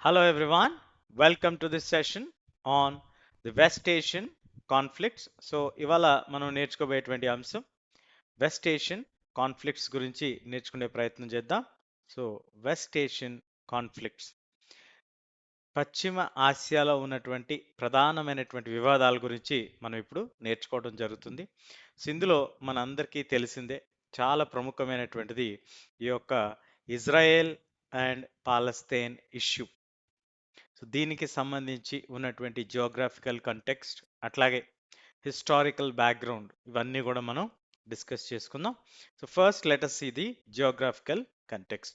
Hello, everyone. Welcome to this session on the West Asian conflicts. So ఇవాళ మనం నేర్చుకోబోయేటువంటి అంశం west Asian conflicts గురించి నేర్చుకునే ప్రయత్నం చేద్దాం. సో వెస్ట్ ఏషియన్ కాన్ఫ్లిక్ట్స్ పశ్చిమ ఆసియాలో ఉన్నటువంటి ప్రధానమైనటువంటి వివాదాల గురించి మనం ఇప్పుడు నేర్చుకోవడం జరుగుతుంది. సో ఇందులో మనందరికీ తెలిసిందే చాలా ప్రముఖమైనటువంటిది ఈ యొక్క Israel and Palestine issue. So దీనికి సంబంధించి ఉన్నటువంటి జియోగ్రాఫికల్ కంటెక్స్ట్ అట్లాగే హిస్టారికల్ బ్యాక్గ్రౌండ్ ఇవన్నీ కూడా మనం డిస్కస్ చేసుకుందాం. So first let us see the geographical context.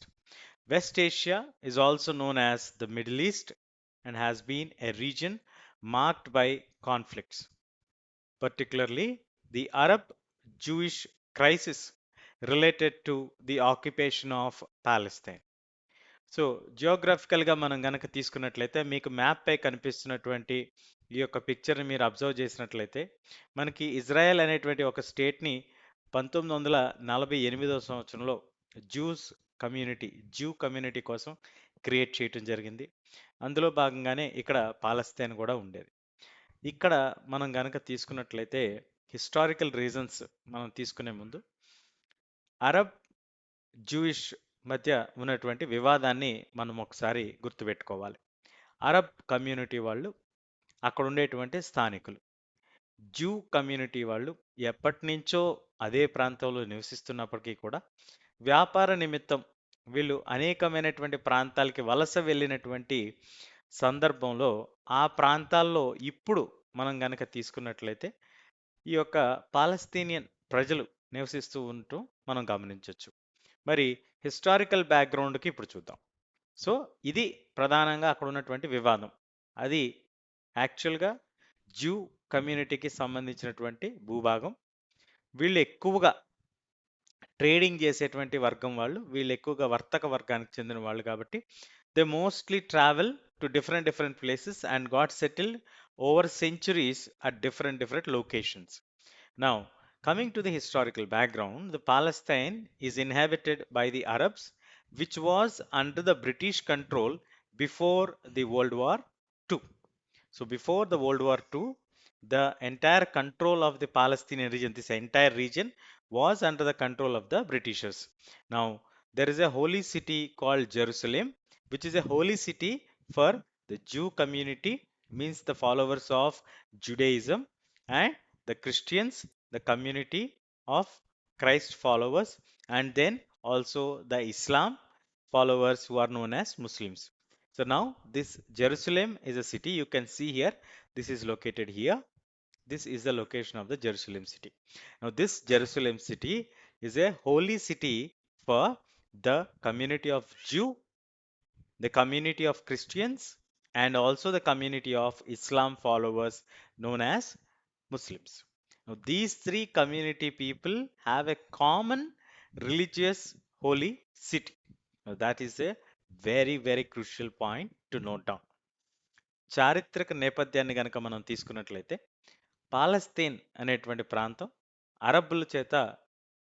West Asia is also known as the Middle East and has been a region marked by conflicts, particularly the Arab-Jewish crisis related to the occupation of Palestine. So జియోగ్రఫికల్గా మనం గనక తీసుకున్నట్లయితే మీకు map పై కనిపిస్తున్నటువంటి ఈ యొక్క పిక్చర్ని మీరు observe చేసినట్లయితే మనకి ఇజ్రాయెల్ అనేటువంటి ఒక స్టేట్ని 1948వ సంవత్సరంలో జ్యూస్ జ్యూ కమ్యూనిటీ కోసం క్రియేట్ చేయటం జరిగింది. అందులో భాగంగానే ఇక్కడ పాలస్తీన్ కూడా ఉండేది. ఇక్కడ మనం గనక తీసుకున్నట్లయితే హిస్టారికల్ రీజన్స్ మనం తీసుకునే ముందు అరబ్ జూయిష్ మధ్య ఉన్నటువంటి వివాదాన్ని మనం ఒకసారి గుర్తుపెట్టుకోవాలి. అరబ్ కమ్యూనిటీ వాళ్ళు అక్కడ ఉండేటువంటి స్థానికులు, జ్యూ కమ్యూనిటీ వాళ్ళు ఎప్పటి నుంచో అదే ప్రాంతంలో నివసిస్తున్నప్పటికీ కూడా వ్యాపార నిమిత్తం వీళ్ళు అనేకమైనటువంటి ప్రాంతాలకి వలస వెళ్ళినటువంటి సందర్భంలో ఆ ప్రాంతాల్లో ఇప్పుడు మనం గనక తీసుకున్నట్లయితే ఈ యొక్క పాలస్తీనియన్ ప్రజలు నివసిస్తూ ఉంటూ మనం గమనించవచ్చు. మరి హిస్టారికల్ బ్యాక్గ్రౌండ్కి ఇప్పుడు చూద్దాం. సో ఇది ప్రధానంగా అక్కడ ఉన్నటువంటి వివాదం. అది యాక్చువల్గా జ్యూ కమ్యూనిటీకి సంబంధించినటువంటి భూభాగం. వీళ్ళు ఎక్కువగా ట్రేడింగ్ చేసేటువంటి వర్గం వాళ్ళు, వీళ్ళు ఎక్కువగా వర్తక వర్గానికి చెందిన వాళ్ళు కాబట్టి they mostly travel to different places and got settled over centuries at different locations. Now, coming to the historical background, the Palestine is inhabited by the Arabs, which was under the British control before the World War II. So, before the World War II, the entire control of the Palestinian region, this entire region, was under the control of the Britishers. Now, there is a holy city called Jerusalem, which is a holy city for the Jew community, means the followers of Judaism, and the Christians, the community of Christ followers, and then also the Islam followers who are known as Muslims. So now this Jerusalem is a city. You can see here, this is located here. This is the location of the Jerusalem city. Now this Jerusalem city is a holy city for the community of Jew, the community of Christians, and also the community of Islam followers known as Muslims. Now, these three community people have a common religious holy city. Now, that is a very crucial point to note down. చారిత్రక నేపథ్యాన్ని గనక మనం తీసుకున్నట్లయితే Palestine అనేటువంటి ప్రాంతం అరబ్బుల చేత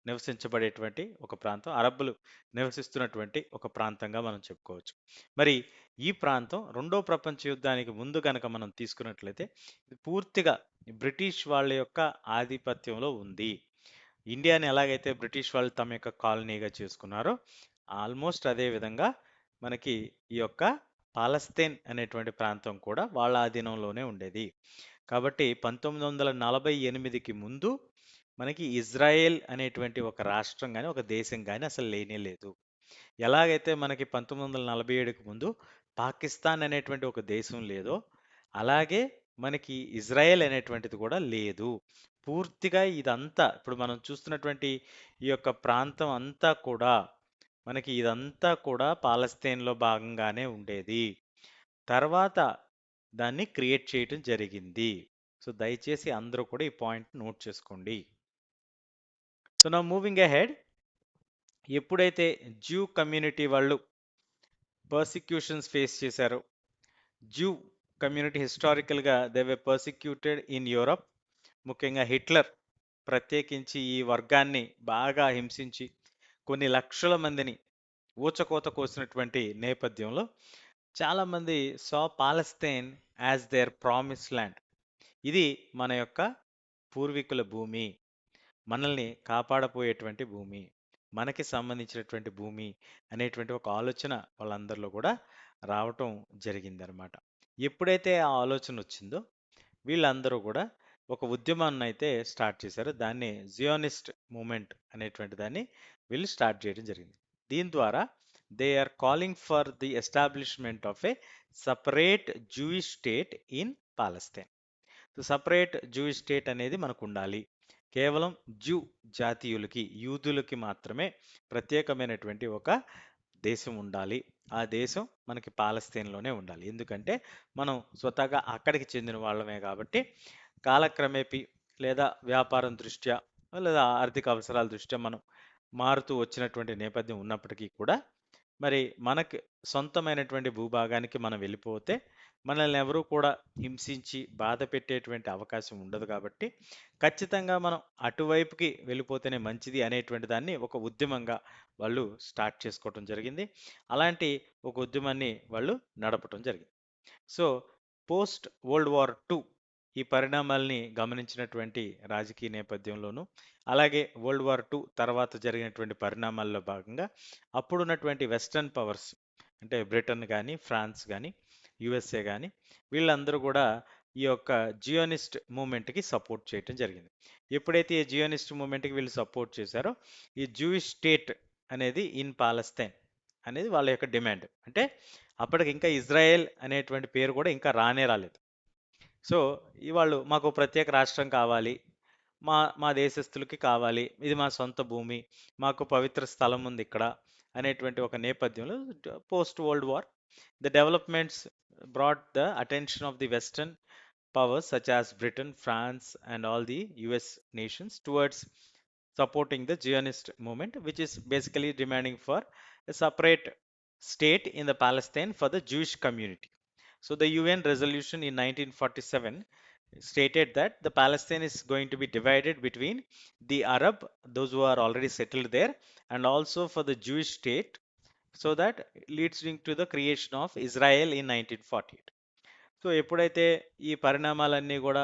నివసించబడేటువంటి ఒక ప్రాంతం, అరబ్బులు నివసిస్తున్నటువంటి ఒక ప్రాంతంగా మనం చెప్పుకోవచ్చు. మరి ఈ ప్రాంతం రెండో ప్రపంచ యుద్ధానికి ముందు కనుక మనం తీసుకున్నట్లయితే ఇది పూర్తిగా బ్రిటిష్ వాళ్ళ యొక్క ఆధిపత్యంలో ఉంది. ఇండియాని ఎలాగైతే బ్రిటిష్ వాళ్ళు తమ యొక్క కాలనీగా చేసుకున్నారో ఆల్మోస్ట్ అదే విధంగా మనకి ఈ యొక్క పాలస్తీన్ అనేటువంటి ప్రాంతం కూడా వాళ్ళ ఆధీనంలోనే ఉండేది. కాబట్టి 1948కి ముందు మనకి ఇజ్రాయెల్ అనేటువంటి ఒక రాష్ట్రం కానీ ఒక దేశం కానీ అసలు లేనే లేదు. ఎలాగైతే మనకి 1947కి ముందు పాకిస్తాన్ అనేటువంటి ఒక దేశం లేదో అలాగే మనకి ఇజ్రాయెల్ అనేటువంటిది కూడా లేదు. పూర్తిగా ఇదంతా ఇప్పుడు మనం చూస్తున్నటువంటి ఈ యొక్క ప్రాంతం అంతా కూడా మనకి ఇదంతా కూడా పాలస్తీన్లో భాగంగానే ఉండేది. తర్వాత దాన్ని క్రియేట్ చేయటం జరిగింది. సో దయచేసి అందరూ కూడా ఈ పాయింట్ నోట్ చేసుకోండి. సో నా మూవింగ్ అహెడ్, ఎప్పుడైతే జ్యూ కమ్యూనిటీ వాళ్ళు పర్సిక్యూషన్స్ ఫేస్ చేశారో, జ్యూ కమ్యూనిటీ హిస్టారికల్గా they were persecuted in Europe, ముఖ్యంగా హిట్లర్ ప్రత్యేకించి ఈ వర్గాన్ని బాగా హింసించి కొన్ని లక్షల మందిని ఊచకోత కోసినటువంటి నేపథ్యంలో చాలామంది సా Palestine as their promised land. ఇది మన యొక్క పూర్వీకుల భూమి, మనల్ని కాపాడపోయేటువంటి భూమి, మనకి సంబంధించినటువంటి భూమి అనేటువంటి ఒక ఆలోచన వాళ్ళందరిలో కూడా రావటం జరిగిందనమాట. ఎప్పుడైతే ఆ ఆలోచన వచ్చిందో వీళ్ళందరూ కూడా ఒక ఉద్యమాన్ని అయితే స్టార్ట్ చేశారు. దాన్ని జియోనిస్ట్ మూమెంట్ అనేటువంటి దాన్ని వీళ్ళు స్టార్ట్ చేయడం జరిగింది. దీని ద్వారా they are calling for the establishment of a separate Jewish state in Palestine. Separate Jewish state అనేది మనకు ఉండాలి. కేవలం జూ జాతీయులకి, యూదులకి మాత్రమే ప్రత్యేకమైనటువంటి ఒక దేశం ఉండాలి. ఆ దేశం మనకి పాలస్తీన్‌లోనే ఉండాలి. ఎందుకంటే మనం స్వతహాగా అక్కడికి చెందిన వాళ్ళమే కాబట్టి కాలక్రమేపీ లేదా వ్యాపారం దృష్ట్యా లేదా ఆర్థిక అవసరాల దృష్ట్యా మనం మారుతూ వచ్చినటువంటి నేపథ్యం ఉన్నప్పటికీ కూడా మరి మనకి సొంతమైనటువంటి భూభాగానికి మనం వెళ్ళిపోతే మనల్ని ఎవరూ కూడా హింసించి బాధ పెట్టేటువంటి అవకాశం ఉండదు కాబట్టి ఖచ్చితంగా మనం అటువైపుకి వెళ్ళిపోతేనే మంచిది అనేటువంటి దాన్ని ఒక ఉద్యమంగా వాళ్ళు స్టార్ట్ చేసుకోవటం జరిగింది. అలాంటి ఒక ఉద్యమాన్ని వాళ్ళు నడపటం జరిగింది. సో, పోస్ట్ వరల్డ్ వార్ 2 ఈ పరిణామాల్ని గమనించినటువంటి రాజకీయ నేపథ్యంలోనూ, అలాగే వరల్డ్ వార్ 2 తర్వాత జరిగినటువంటి పరిణామాల్లో భాగంగా అప్పుడున్నటువంటి వెస్టర్న్ పవర్స్ అంటే బ్రిటన్ గానీ, ఫ్రాన్స్ గానీ, యూఎస్ఏ గానీ వీళ్ళందరూ కూడా ఈ యొక్క జియోనిస్ట్ మూవ్‌మెంట్‌కి సపోర్ట్ చేయటం జరిగింది. ఎప్పుడైతే ఈ జియోనిస్ట్ మూవ్‌మెంట్‌కి వీళ్ళు సపోర్ట్ చేశారో, ఈ జూయిష్ స్టేట్ అనేది ఇన్ పాలస్తీన్ అనేది వాళ్ళ యొక్క డిమాండ్. అంటే అప్పటికి ఇంకా ఇజ్రాయెల్ అనేటువంటి పేరు కూడా ఇంకా రానే రాలేదు. సో, వాళ్ళు మాకు ప్రత్యేక రాష్ట్రం కావాలి. మా మా దేశస్థులకి కావాలి. ఇది మా సొంత భూమి. మాకు పవిత్ర స్థలం ఉంది ఇక్కడ అనేటువంటి ఒక నేపథ్యంలో post world war the developments brought the attention of the western powers such as Britain, France, and all the US nations towards supporting the Zionist movement, which is basically demanding for a separate state in the Palestine for the Jewish community. So the UN resolution in 1947 stated that the Palestine is going to be divided between the Arab, those who are already settled there, and also for the Jewish state, so that leads to the creation of Israel in 1948. So ఎప్పుడైతే ఈ పరిణామాలన్నీ కూడా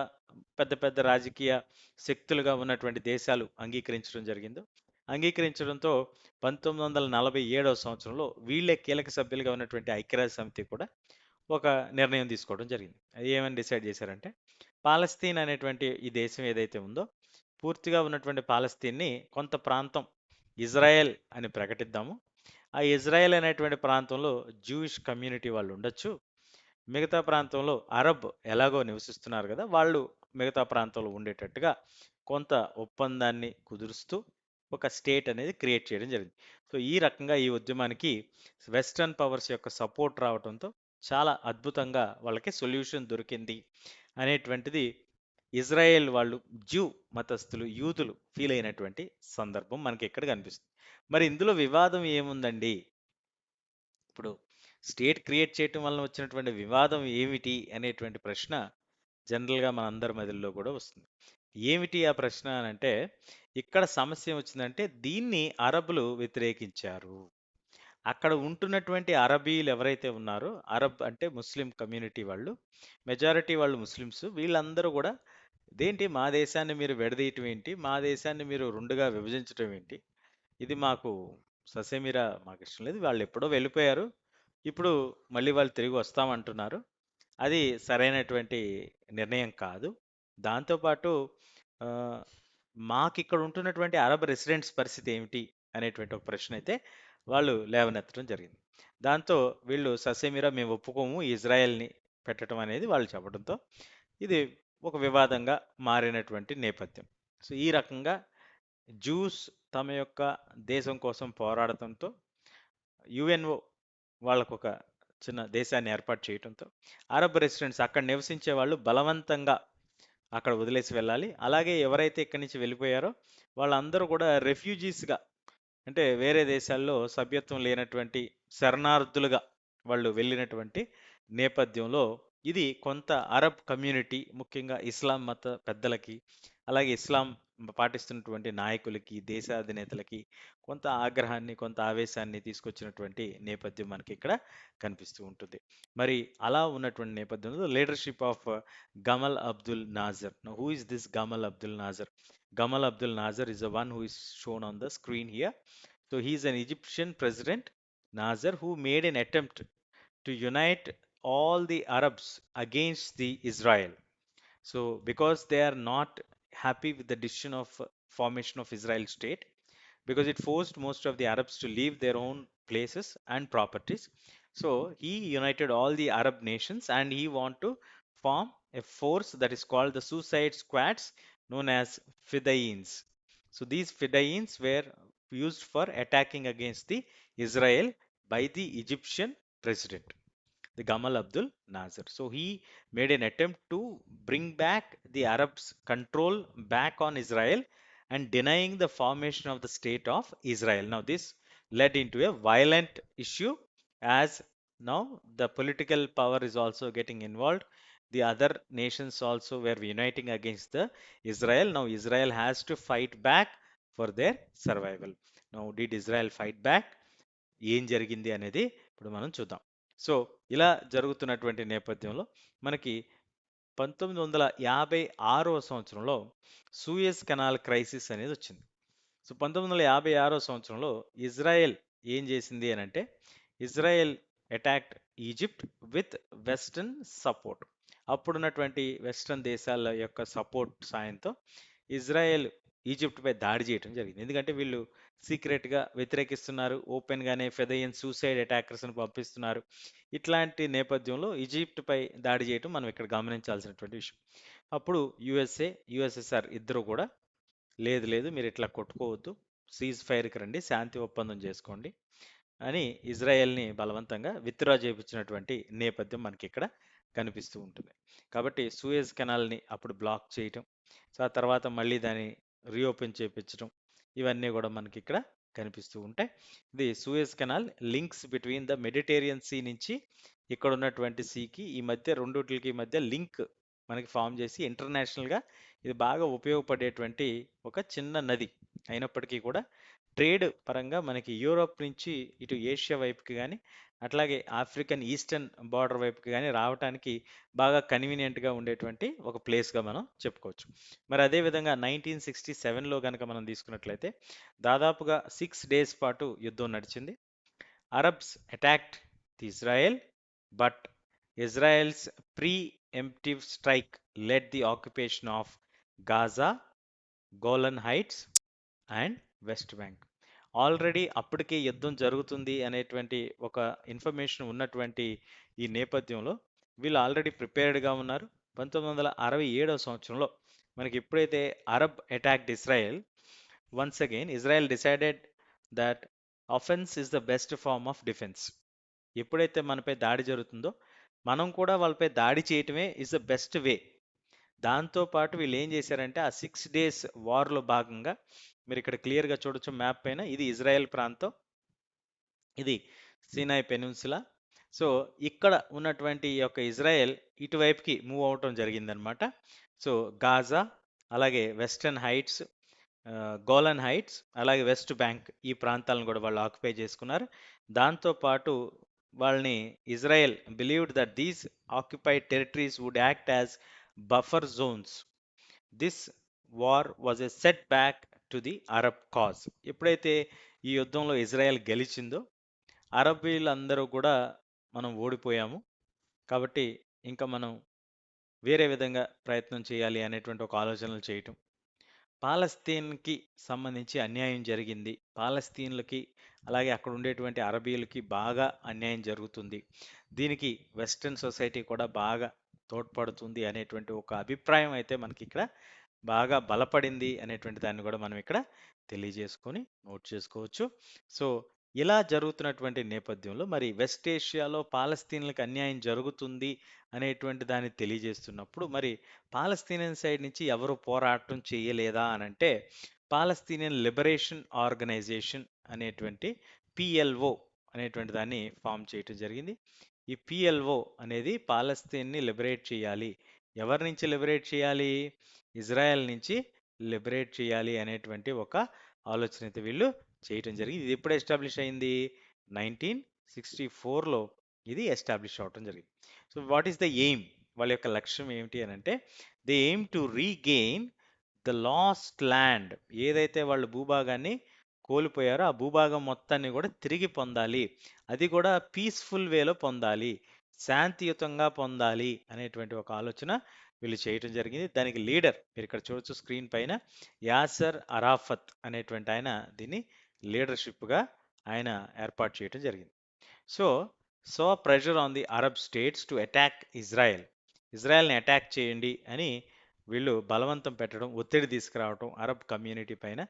పెద్ద పెద్ద రాజకీయ శక్తులుగా ఉన్నటువంటి దేశాలు అంగీకరించడం జరిగిందో, అంగీకరించడంతో 1947వ సంవత్సరంలో వీళ్ళే కీలక సభ్యులుగా ఉన్నటువంటి ఐక్యరాజ్య సమితి కూడా ఒక నిర్ణయం తీసుకోవడం జరిగింది. అది ఏమని డిసైడ్ చేశారంటే, పాలస్తీన్ అనేటువంటి ఈ దేశం ఏదైతే ఉందో, పూర్తిగా ఉన్నటువంటి పాలస్తీన్ని కొంత ప్రాంతం ఇజ్రాయెల్ అని ప్రకటిద్దాము. ఆ ఇజ్రాయెల్ అనేటువంటి ప్రాంతంలో జూయిష్ కమ్యూనిటీ వాళ్ళు ఉండొచ్చు. మిగతా ప్రాంతంలో అరబ్ ఎలాగో నివసిస్తున్నారు కదా! వాళ్ళు మిగతా ప్రాంతంలో ఉండేటట్టుగా కొంత ఒప్పందాన్ని కుదురుస్తూ ఒక స్టేట్ అనేది క్రియేట్ చేయడం జరిగింది. సో, ఈ రకంగా ఈ ఉద్యమానికి వెస్టర్న్ పవర్స్ యొక్క సపోర్ట్ రావటంతో చాలా అద్భుతంగా వాళ్ళకి సొల్యూషన్ దొరికింది అనేటువంటిది ఇజ్రాయెల్ వాళ్ళు జ్యూ మతస్థులు, యూదులు ఫీల్ అయినటువంటి సందర్భం మనకి ఇక్కడ కనిపిస్తుంది. మరి ఇందులో వివాదం ఏముందండి? ఇప్పుడు స్టేట్ క్రియేట్ చేయటం వలన వచ్చినటువంటి వివాదం ఏమిటి అనేటువంటి ప్రశ్న జనరల్‌గా మనందరి మెదడులో కూడా వస్తుంది. ఏమిటి ఆ ప్రశ్న అనంటే, ఇక్కడ సమస్య ఏమొచ్చిందంటే దీన్ని అరబులు వ్యతిరేకించారు. అక్కడ ఉంటున్నటువంటి అరబీలు ఎవరైతే ఉన్నారో, అరబ్ అంటే ముస్లిం కమ్యూనిటీ వాళ్ళు, మెజారిటీ వాళ్ళు ముస్లిమ్స్. వీళ్ళందరూ కూడా ఇదేంటి మా దేశాన్ని మీరు విడదీయటం ఏంటి? మా దేశాన్ని మీరు 2గా విభజించటం ఏంటి? ఇది మాకు ససేమిరా మాకిష్టం లేదు. వాళ్ళెప్పుడో వెళ్ళిపోయారు. ఇప్పుడు మళ్ళీ వాళ్ళు తిరిగి వస్తామంటున్నారు. అది సరైనటువంటి నిర్ణయం కాదు. దాంతో పాటు ఆహ్, మాకిక్కడ ఉంటున్నటువంటి అరబ్ రెసిడెంట్స్ పరిస్థితి ఏమిటి? అనేటువంటి ఒక ప్రశ్నైతే వాళ్ళు లేవనెత్తడం జరిగింది. దాంతో వీళ్ళు ససేమిరా మేము ఒప్పుకోము ఇజ్రాయెల్‌ని పెట్టడం అనేది వాళ్ళు చెప్పడంతో, ఇది ఒక వివాదంగా మారినటువంటి నేపథ్యం. సో, ఈ రకంగా జూస్ తమ యొక్క దేశం కోసం పోరాడటంతో యుఎన్ఓ వాళ్ళకొక చిన్న దేశాన్ని ఏర్పాటు చేయటంతో అరబ్ రెసిడెంట్స్ అక్కడ నివసించే వాళ్ళు బలవంతంగా అక్కడ వదిలేసి వెళ్ళాలి. అలాగే ఎవరైతే ఇక్కడి నుంచి వెళ్ళిపోయారో వాళ్ళందరూ కూడా రెఫ్యూజీస్‌గా అంటే వేరే దేశాల్లో సభ్యత్వం లేనటువంటి శరణార్థులుగా వాళ్ళు వెళ్ళినటువంటి నేపథ్యంలో ఇది కొంత అరబ్ కమ్యూనిటీ ముఖ్యంగా ఇస్లాం మత పెద్దలకి, అలాగే ఇస్లాం పాటిస్తున్నటువంటి నాయకులకి, దేశాధినేతలకి కొంత ఆగ్రహాన్ని, కొంత ఆవేశాన్ని తీసుకొచ్చినటువంటి నేపథ్యం మనకి ఇక్కడ కనిపిస్తూ ఉంటుంది. మరి అలా ఉన్నటువంటి నేపథ్యంలో leadership of Gamal Abdul Nasser. Now, who is this Gamal Abdul Nasser? Gamal Abdul Nasser is the one who is shown on the screen here. So he is an Egyptian president, Nasser, who made an attempt to unite all the Arabs against the Israel. So because they are not happy with the decision of formation of Israel state, because it forced most of the Arabs to leave their own places and properties. So he united all the Arab nations and he want to form a force that is called the suicide squads known as Fidaeans. So these Fidaeans were used for attacking against the Israel by the Egyptian president, the Gamal Abdul Nasser. So he made an attempt to bring back the Arabs' control back on Israel and denying the formation of the state of Israel. Now, this led into a violent issue as now the political power is also getting involved. The other nations also were uniting against the Israel. Now, Israel has to fight back for their survival. Now, did Israel fight back? ఏం జరిగింది అనేది ఇప్పుడు మనం చూద్దాం. So ఇలా జరుగుతున్నటువంటి నేపథ్యంలో మనకి 1956వ సంవత్సరంలో సూయజ్ కెనాల్ క్రైసిస్ అనేది వచ్చింది. సో 1956వ సంవత్సరంలో ఇజ్రాయెల్ ఏం చేసింది అని అంటే, Israel attacked Egypt with western support. అప్పుడున్నటువంటి వెస్టర్న్ దేశాల యొక్క సపోర్ట్ సాయంతో ఇజ్రాయెల్ ఈజిప్ట్పై దాడి చేయడం జరిగింది. ఎందుకంటే వీళ్ళు సీక్రెట్గా వ్యతిరేకిస్తున్నారు, ఓపెన్గానే ఫెదయన్ సూసైడ్ అటాకర్స్ని పంపిస్తున్నారు. ఇట్లాంటి నేపథ్యంలో ఈజిప్ట్పై దాడి చేయడం మనం ఇక్కడ గమనించాల్సినటువంటి విషయం. అప్పుడు యుఎస్ఎస్ఆర్ ఇద్దరు కూడా లేదు లేదు మీరు ఇట్లా కొట్టుకోవద్దు, సీజ్ ఫైర్కి రండి, శాంతి ఒప్పందం చేసుకోండి అని ఇజ్రాయెల్ని బలవంతంగా విత్డ్రా చేయించినటువంటి నేపథ్యం మనకి ఇక్కడ కనిపిస్తూ ఉంటుంది. కాబట్టి సూయజ్ కెనాల్ని అప్పుడు బ్లాక్ చేయటం, సో ఆ తర్వాత మళ్ళీ దాన్ని రీఓపెన్ చేయించడం, ఇవన్నీ కూడా మనకి ఇక్కడ కనిపిస్తూ ఉంటాయి. ఇది Suez canal links between the Mediterranean sea నుంచి ఇక్కడ ఉన్నటువంటి సీకి ఈ మధ్య రెండుట్లకి మధ్య లింక్ మనకి ఫామ్ చేసి ఇంటర్నేషనల్గా ఇది బాగా ఉపయోగపడేటువంటి ఒక చిన్న నది అయినప్పటికీ కూడా ట్రేడ్ పరంగా మనకి యూరోప్ నుంచి ఇటు ఏషియా వైపుకి కానీ అట్లాగే ఆఫ్రికన్ ఈస్టర్న్ బార్డర్ వైపుకి కానీ రావడానికి బాగా కన్వీనియంట్గా ఉండేటువంటి ఒక ప్లేస్గా మనం చెప్పుకోవచ్చు. మరి అదేవిధంగా 1967లో కనుక మనం తీసుకున్నట్లయితే దాదాపుగా 6 days పాటు యుద్ధం నడిచింది. Arabs attacked the Israel, but Israel's preemptive strike led the occupation of Gaza, Golan Heights and West Bank. Already అప్పటికే యుద్ధం జరుగుతుంది అనేటువంటి ఒక ఇన్ఫర్మేషన్ ఉన్నటువంటి ఈ నేపథ్యంలో వీళ్ళు ఆల్రెడీ ప్రిపేర్డ్గా ఉన్నారు. 1967వ సంవత్సరంలో మనకి ఎప్పుడైతే Arab attacked Israel, once again Israel decided that offence is the best form of defence. ఎప్పుడైతే మనపై దాడి జరుగుతుందో మనం కూడా వాళ్ళపై దాడి చేయటమే ఇస్ ద బెస్ట్ వే. దాంతో పాటు వీళ్ళు ఏం చేశారంటే ఆ 6 days వార్లో భాగంగా మీరు ఇక్కడ క్లియర్గా చూడొచ్చు మ్యాప్ పైన, ఇది ఇజ్రాయెల్ ప్రాంతం, ఇది సీనాయ్ పెనిన్సులా. సో ఇక్కడ ఉన్నటువంటి ఈ యొక్క ఇజ్రాయెల్ ఇటువైపుకి మూవ్ అవటం జరిగిందనమాట. సో గాజా, అలాగే వెస్టర్న్ హైట్స్, గోలన్ హైట్స్, అలాగే వెస్ట్ బ్యాంక్, ఈ ప్రాంతాలను కూడా వాళ్ళు ఆక్యుపై చేసుకున్నారు. దాంతోపాటు వాళ్ళని Israel believed that these occupied territories would act as buffer zones. This war was a set back to the Arab cause. ఎప్పుడైతే ఈ యుద్ధంలో ఇజ్రాయెల్ గెలిచిందో అరబీలందరూ కూడా మనం ఓడిపోయాము, కాబట్టి ఇంకా మనం వేరే విధంగా ప్రయత్నం చేయాలి అనేటువంటి ఒక ఆలోచనలు చేయటం. పాలస్తీన్కి సంబంధించి అన్యాయం జరిగింది, పాలస్తీన్లకి అలాగే అక్కడ ఉండేటువంటి అరబీలకి బాగా అన్యాయం జరుగుతుంది, దీనికి వెస్ట్రన్ సొసైటీ కూడా బాగా తోడ్పడుతుంది అనేటువంటి ఒక అభిప్రాయం అయితే మనకి ఇక్కడ బాగా బలపడింది అనేటువంటి దాన్ని కూడా మనం ఇక్కడ తెలియజేసుకొని నోట్ చేసుకోవచ్చు. సో ఇలా జరుగుతున్నటువంటి నేపథ్యంలో మరి వెస్ట్ ఏషియాలో పాలస్తీన్లకు అన్యాయం జరుగుతుంది అనేటువంటి దాన్ని తెలియజేస్తున్నప్పుడు మరి పాలస్తీనియన్ సైడ్ నుంచి ఎవరు పోరాటం చేయలేదా అని అంటే, పాలస్తీనియన్ లిబరేషన్ ఆర్గనైజేషన్ అనేటువంటి పిఎల్ఓ అనేటువంటి దాన్ని ఫామ్ చేయటం జరిగింది. ఈ పిఎల్ఓ అనేది పాలస్తీన్ని లిబరేట్ చేయాలి. ఎవరి నుంచి లిబరేట్ చేయాలి? ఇజ్రాయెల్ నుంచి లిబరేట్ చేయాలి అనేటువంటి ఒక ఆలోచన అయితే వీళ్ళు చేయటం జరిగింది. ఇది ఎప్పుడు ఎస్టాబ్లిష్ అయింది? 1964లో ఇది ఎస్టాబ్లిష్ అవటం జరిగింది. So what is the aim? వాళ్ళ యొక్క లక్ష్యం ఏమిటి అని అంటే, they aim to regain the last land. ఏదైతే వాళ్ళు భూభాగాన్ని కోల్పోయారో ఆ భూభాగం మొత్తాన్ని కూడా తిరిగి పొందాలి. అది కూడా పీస్ఫుల్ వేలో పొందాలి, శాంతియుతంగా పొందాలి అనేటువంటి ఒక ఆలోచన వీళ్ళు చేయటం జరిగింది. దానికి లీడర్ మీరు ఇక్కడ చూడొచ్చు స్క్రీన్ పైన, యాసర్ అరాఫత్ అనేటువంటి ఆయన దీన్ని లీడర్షిప్గా ఆయన ఏర్పాటు చేయటం జరిగింది. So so pressure on the Arab states to attack Israel. ఇజ్రాయెల్ని అటాక్ చేయండి అని వీళ్ళు బలవంతం పెట్టడం, ఒత్తిడి తీసుకురావడం అరబ్ కమ్యూనిటీ పైన.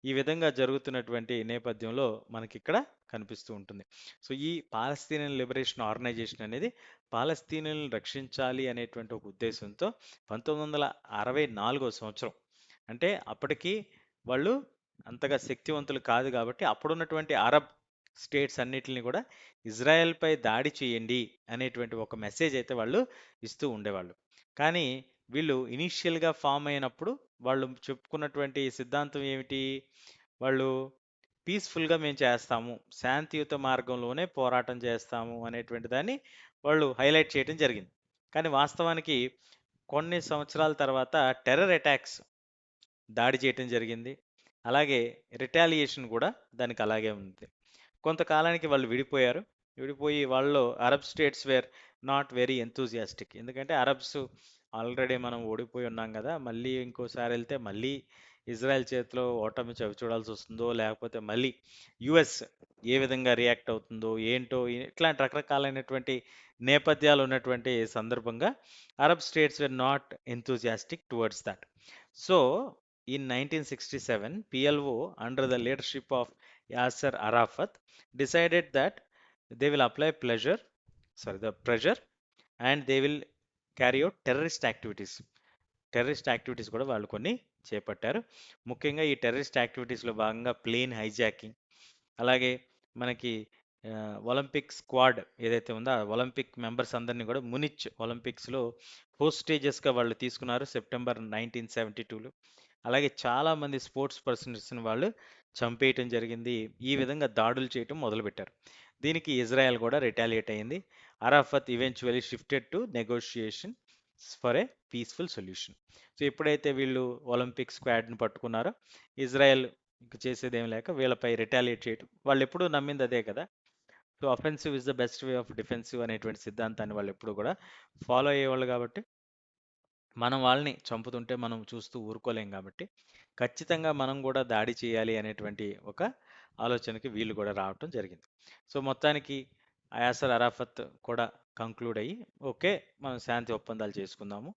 ఈ విధంగా జరుగుతున్నటువంటి నేపథ్యంలో మనకి ఇక్కడ కనిపిస్తూ ఉంటుంది. సో ఈ పాలస్తీనియన్ లిబరేషన్ ఆర్గనైజేషన్ అనేది పాలస్తీనియన్లను రక్షించాలి అనేటువంటి ఒక ఉద్దేశంతో 1964 సంవత్సరం, అంటే అప్పటికి వాళ్ళు అంతగా శక్తివంతులు కాదు కాబట్టి అప్పుడున్నటువంటి అరబ్ స్టేట్స్ అన్నిటిని కూడా ఇజ్రాయెల్పై దాడి చేయండి అనేటువంటి ఒక మెసేజ్ అయితే వాళ్ళు ఇస్తూ ఉండేవాళ్ళు. కానీ వీళ్ళు ఇనీషియల్గా ఫామ్ అయినప్పుడు వాళ్ళు చెప్పుకున్నటువంటి సిద్ధాంతం ఏమిటి? వాళ్ళు పీస్ఫుల్గా మేము చేస్తాము, శాంతియుత మార్గంలోనే పోరాటం చేస్తాము అనేటువంటి దాన్ని వాళ్ళు హైలైట్ చేయడం జరిగింది. కానీ వాస్తవానికి కొన్ని సంవత్సరాల తర్వాత టెర్రర్ అటాక్స్ దాడి చేయటం జరిగింది. అలాగే రిటాలియేషన్ కూడా దానికి అలాగే ఉంది. కొంతకాలానికి వాళ్ళు విడిపోయారు. విడిపోయి వాళ్ళు Arab states wear not very enthusiastic. ఎందుకంటే అరబ్స్ ఆల్రెడీ మనం ఓడిపోయి ఉన్నాం కదా, మళ్ళీ ఇంకోసారి వెళ్తే మళ్ళీ ఇజ్రాయెల్ చేతిలో ఓటమి చవి చూడాల్సి వస్తుందో, లేకపోతే మళ్ళీ యుఎస్ ఏ విధంగా రియాక్ట్ అవుతుందో ఏంటో, ఇట్లాంటి రకరకాలైనటువంటి నేపథ్యాలు ఉన్నటువంటి సందర్భంగా Arab states wear not enthusiastic towards that. So in 1967, PLO, under the leadership of Yasser Arafat, decided that they will apply the pressure, and they will carry out terrorist activities కూడా వాళ్ళు కొన్ని చేపట్టారు. ముఖ్యంగా ఈ టెర్రరిస్ట్ యాక్టివిటీస్లో భాగంగా plane hijacking, అలాగే మనకి ఒలింపిక్ స్క్వాడ్ ఏదైతే ఉందో ఆ ఒలింపిక్ మెంబర్స్ అందరినీ కూడా మునిచ్ ఒలింపిక్స్లో హోస్టేజెస్గా వాళ్ళు తీసుకున్నారు సెప్టెంబర్ 1972లో. అలాగే చాలామంది స్పోర్ట్స్ పర్సన్స్ని వాళ్ళు చంపేయటం జరిగింది. ఈ విధంగా దాడులు చేయటం మొదలుపెట్టారు. దీనికి ఇజ్రాయెల్ కూడా రిటాలియేట్ అయింది. Arafat eventually shifted to negotiation for a peaceful solution. So ఎప్పుడైతే వీళ్ళు ఒలింపిక్ స్క్వాడ్ని పట్టుకున్నారో, ఇజ్రాయెల్ ఇంక చేసేదేం లేక వీళ్ళపై రిటాలియేట్ చేయటం. వాళ్ళు ఎప్పుడూ నమ్మింది అదే కదా. So offensive is the best way of defensive అనేటువంటి సిద్ధాంతాన్ని వాళ్ళు ఎప్పుడు కూడా ఫాలో అయ్యేవాళ్ళు కాబట్టి, మనం వాళ్ళని చంపుతుంటే మనం చూస్తూ ఊరుకోలేం కాబట్టి ఖచ్చితంగా మనం కూడా దాడి చేయాలి అనేటువంటి ఒక ఆలోచనకి వీళ్ళు కూడా రావటం జరిగింది. సో మొత్తానికి యాసర్ అరాఫత్ కూడా కంక్లూడ్ అయ్యి, ఓకే మనం శాంతి ఒప్పందాలు చేసుకుందాము,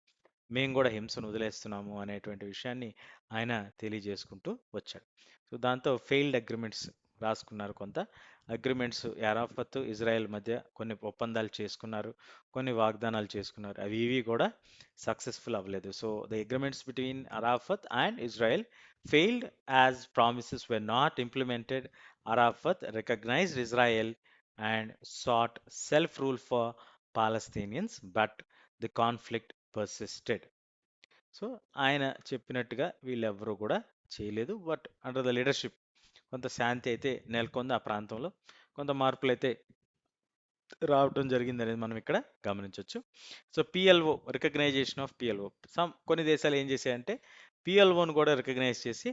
మేము కూడా హింసను వదిలేస్తున్నాము అనేటువంటి విషయాన్ని ఆయన తెలియజేసుకుంటూ వచ్చాడు. సో దాంతో ఫెయిల్డ్ అగ్రిమెంట్స్ రాసుకున్నారు. కొంత అగ్రిమెంట్స్ అరాఫత్ ఇజ్రాయెల్ మధ్య కొన్ని ఒప్పందాలు చేసుకున్నారు, కొన్ని వాగ్దానాలు చేసుకున్నారు. అవి ఇవి కూడా సక్సెస్ఫుల్ అవ్వలేదు. So the agreements between Arafat and Israel failed as promises were not implemented. Arafat recognized Israel and sought self-rule for Palestinians, but the conflict persisted. So ఆయన చెప్పినట్టుగా వీళ్ళెవ్వరూ కూడా చేయలేదు. బట్ అండర్ ద లీడర్షిప్ కొంత శాంతి అయితే నెలకొంది ఆ ప్రాంతంలో, కొంత మార్పులు అయితే రావటం జరిగింది అనేది మనం ఇక్కడ గమనించవచ్చు. So PLO, recognition of PLO, కొన్ని దేశాలు ఏం చేశాయంటే పిఎల్ఓను కూడా రికగ్నైజ్ చేసి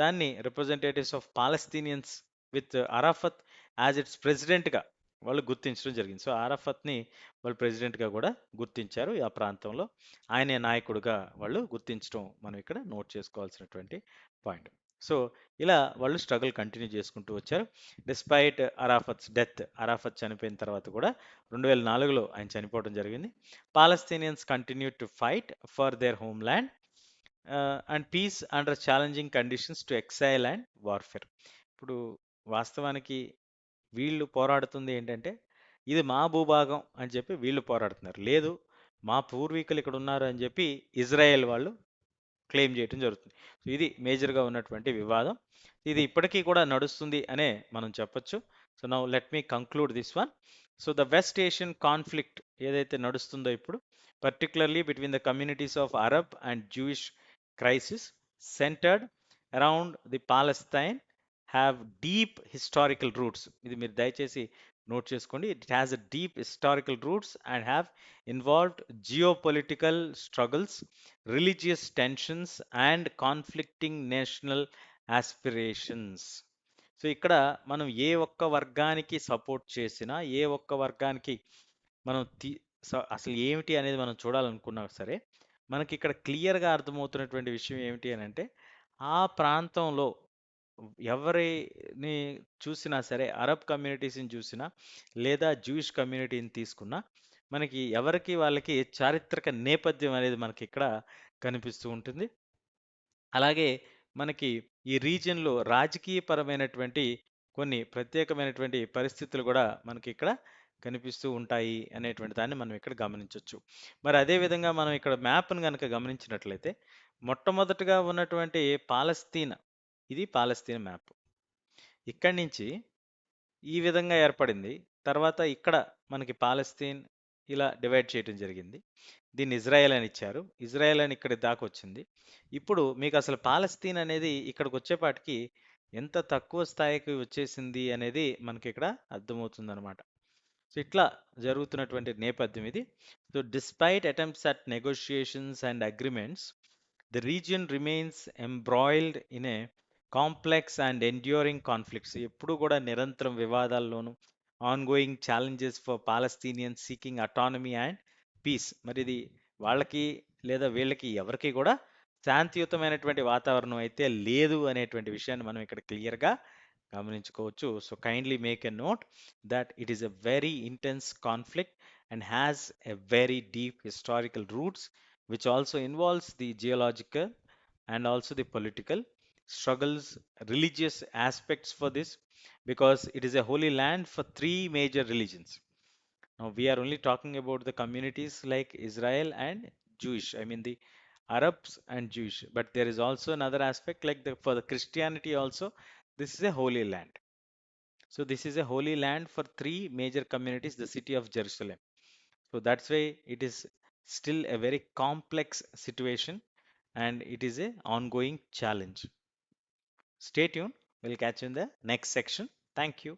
దాన్ని representatives of Palestinians with Arafat as it's ప్రెసిడెంట్గా వాళ్ళు గుర్తించడం జరిగింది. సో అరాఫత్ని వాళ్ళు ప్రెసిడెంట్గా కూడా గుర్తించారు ఆ ప్రాంతంలో. ఆయనే నాయకుడిగా వాళ్ళు గుర్తించడం మనం ఇక్కడ నోట్ చేసుకోవాల్సినటువంటి పాయింట్. సో ఇలా వాళ్ళు స్ట్రగుల్ కంటిన్యూ చేసుకుంటూ వచ్చారు. డిస్పైట్ అరాఫత్స్ డెత్, అరాఫత్ చనిపోయిన తర్వాత కూడా 2004లో ఆయన చనిపోవడం జరిగింది. Palestinians continue to fight for their homeland and peace under challenging conditions to exile and warfare. ఇప్పుడు వాస్తవానికి వీళ్ళు పోరాడుతుంది ఏంటంటే, ఇది మా భూభాగం అని చెప్పి వీళ్ళు పోరాడుతున్నారు. లేదు, మా పూర్వీకులు ఇక్కడ ఉన్నారు అని చెప్పి ఇజ్రాయెల్ వాళ్ళు క్లెయిమ్ చేయడం జరుగుతుంది. సో ఇది మేజర్గా ఉన్నటువంటి వివాదం. ఇది ఇప్పటికీ కూడా నడుస్తుంది అనే మనం చెప్పొచ్చు. So now let me conclude this one. So the west Asian conflict ఏదైతే నడుస్తుందో ఇప్పుడు, particularly between the communities of Arab and Jewish crisis, centered around the Palestine have deep historical roots. ఇది మీరు దయచేసి నోట్ చేసుకోండి. It has a deep historical roots and have involved geopolitical struggles, religious tensions and conflicting national aspirations. So ఇక్కడ మనం ఏ ఒక్క వర్గానికి support చేసినా, ఏ ఒక్క వర్గానికి మనం అసలు ఏమిటి అనేది మనం చూడాలనుకున్నా సరే, మనకి ఇక్కడ క్లియర్‌గా అర్థమవుతున్నటువంటి విషయం ఏమిటి అనంటే, ఆ ప్రాంతంలో ఎవరిని చూసినా సరే, అరబ్ కమ్యూనిటీస్‌ని చూసినా, లేదా జూయిష్ కమ్యూనిటీని తీసుకున్నా, మనకి ఎవరికి వాళ్ళకి చారిత్రక నేపథ్యం అనేది మనకిక్కడ కనిపిస్తూ ఉంటుంది. అలాగే మనకి ఈ రీజియన్‌లో రాజకీయపరమైనటువంటి కొన్ని ప్రత్యేకమైనటువంటి పరిస్థితులు గూడా మనకిక్కడ కనిపిస్తూ ఉంటాయి అనేటువంటి దాన్ని మనం ఇక్కడ గమనించొచ్చు. మరి అదే విధంగా మనం ఇక్కడ మ్యాప్‌ని గనక గమనించినట్లయితే, మొట్టమొదటగా ఉన్నటువంటి పాలస్తీనా, ఇది పాలస్తీనా మ్యాప్. ఇక్కడి నుంచి ఈ విధంగా ఏర్పడింది. తర్వాత ఇక్కడ మనకి పాలస్తీన్ ఇలా డివైడ్ చేయటం జరిగింది. దీన్ని ఇజ్రాయెల్ అని ఇచ్చారు. ఇజ్రాయెల్ అని ఇక్కడి దాకొచ్చింది. ఇప్పుడు మీకు అసలు పాలస్తీన్ అనేది ఇక్కడికొచ్చేపాటికి ఎంత తక్కువ స్థాయికి వచ్చేసింది అనేది మనకిక్కడ అర్థమవుతుందనమాట. సో ఇట్లా జరుగుతున్నటువంటి నేపథ్యం ఇది. So despite attempts at negotiations and agreements, the region remains embroiled in a complex and enduring conflicts. ఎప్పుడు కూడా నిరంతరం వివాదాల్లోనూ, ongoing challenges for Palestinians seeking autonomy and peace. మరి ఇది వాళ్ళకి లేదా వీళ్ళకి ఎవరికి కూడా శాంతియుతమైనటువంటి వాతావరణం అయితే లేదు అనేటువంటి విషయాన్ని మనం ఇక్కడ క్లియర్గా గమనించుకోవచ్చు. So kindly make a note that it is a very intense conflict and has a very deep historical roots, which also involves the geological and also the political struggles, religious aspects for this, because it is a holy land for three major religions. Now we are only talking about the communities like Israel and Jewish, I mean the Arabs and Jewish, but there is also another aspect like for the Christianity also, this is a holy land. So this is a holy land for three major communities, the city of Jerusalem. So that's why it is still a very complex situation and it is a ongoing challenge. Stay tuned. We'll catch you in the next section. Thank you.